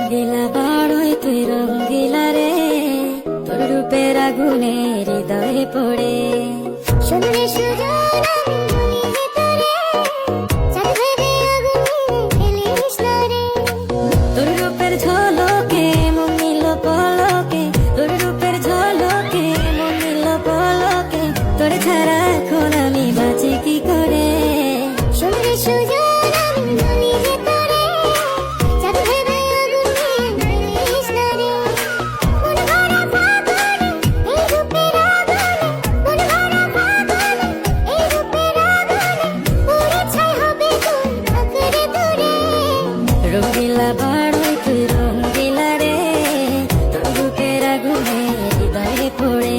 রঙ্গিলা বাড়ই তুই রঙ্গিলা রে, তোর রূপের আগুনে হৃদয়ে পড়ে। শুনলে সুজন আমি বলি যে তোরে, চাঁদ ভেবে আগুনে ফেলিস না রে। তোর রূপের ঝলকে মন নিল পলকে, তোর রূপের ঝলকে মন নিল পলকে, তোর ছাড়া এখন আমি বাঁচি কি করে। শুনলে সুজন আমি বলি যে তোরে, চাঁদ ভেবে আগুনে ফেলিস না রে। মন ভরা ফাগুনে এই রূপের আগুনে, মন ভরা ফাগুনে এই রূপের আগুনে, পুড়ে ছাই হবে তুই আঁকড়ে ধরে। রঙ্গিলা বাড়ই তুই রঙ্গিলা রে, তোর রূপের আগুনে হৃদয়ে পড়ে।